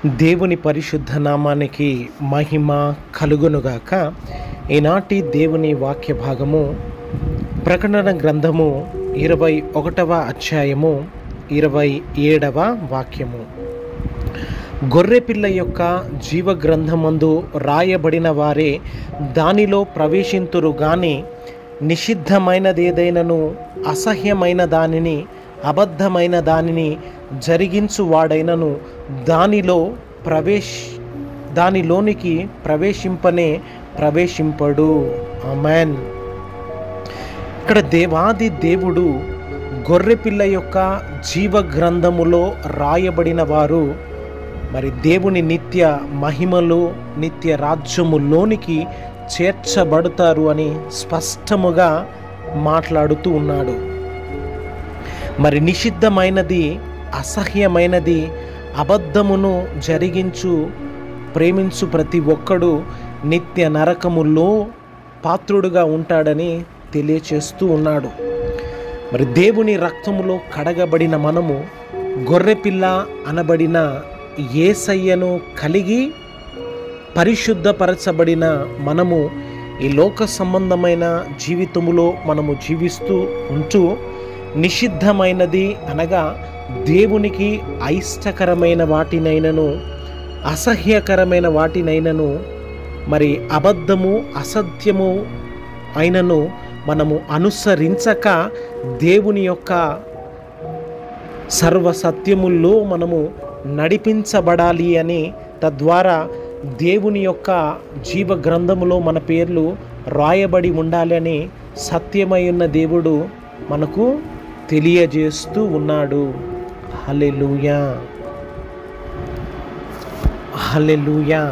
దేవుని పరిశుద్ధ నామానికి మహిమ కలుగునుగాక. ఈనాటి దేవుని వాక్య భాగము ప్రకటన గ్రంథము 21వ అధ్యాయము 27వ వాక్యము. గొర్రెపిల్ల యొక్క జీవ గ్రంథమందు రాయబడిన వారే దానిలో ప్రవేశింతురు గాని నిషిద్ధమైనదేదైనను అసహ్యమైన దానిని అబద్ధమైన దానిని జరిగించువాడైనను దానిలోనికి ప్రవేశింపడు. ఆమేన్. ఇక్కడ దేవాది దేవుడు గొర్రెపిల్ల యొక్క జీవ గ్రంథములో రాయబడిన వారు మరి దేవుని నిత్య మహిమలో నిత్య రాజ్యములోనికి చేర్చబడతారు అని స్పష్టముగా మాట్లాడుతూ ఉన్నాడు. మరి నిషిద్ధమైనది, అసహ్యమైనది, అబద్ధమును ప్రేమించు ప్రతి ఒక్కడు నిత్య నరకములో పాత్రుడుగా ఉంటాడని తెలియచేస్తూ ఉన్నాడు. మరి దేవుని రక్తములో కడగబడిన మనము గొర్రెపిల్ల అనబడిన యేసయ్యను కలిగి పరిశుద్ధపరచబడిన మనము ఈ లోక సంబంధమైన జీవితములో మనము జీవిస్తూ ఉంటూ నిషిద్ధమైనది అనగా దేవునికి అయిష్టకరమైన వాటినైనను అసహ్యకరమైన వాటినైనను మరి అబద్ధము అసత్యము అయినను మనము అనుసరించక దేవుని యొక్క సర్వసత్యముల్లో మనము నడిపించబడాలి అని, తద్వారా దేవుని యొక్క జీవ గ్రంథములో మన పేర్లు రాయబడి ఉండాలని సత్యమై ఉన్న దేవుడు మనకు తెలియజేస్తూ ఉన్నాడు. హల్లెలూయా, హల్లెలూయా.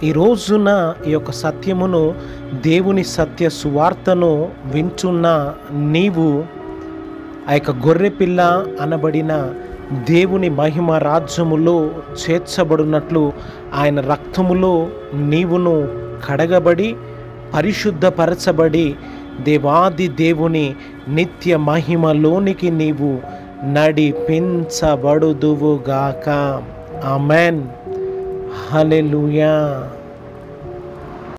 ఈ రోజున ఈ యొక్క సత్యమును, దేవుని సత్య సువార్తను వింటున్న నీవు ఆ యొక్క గొర్రెపిల్ల అనబడిన దేవుని మహిమ రాజ్యములో చేర్చబడినట్లు ఆయన రక్తములో నీవును కడగబడి పరిశుద్ధపరచబడి దేవాది దేవుని నిత్య మహిమలోనికి నీవు నడిపించబడుదువుగాక. ఆమెన్. హల్లెలూయా.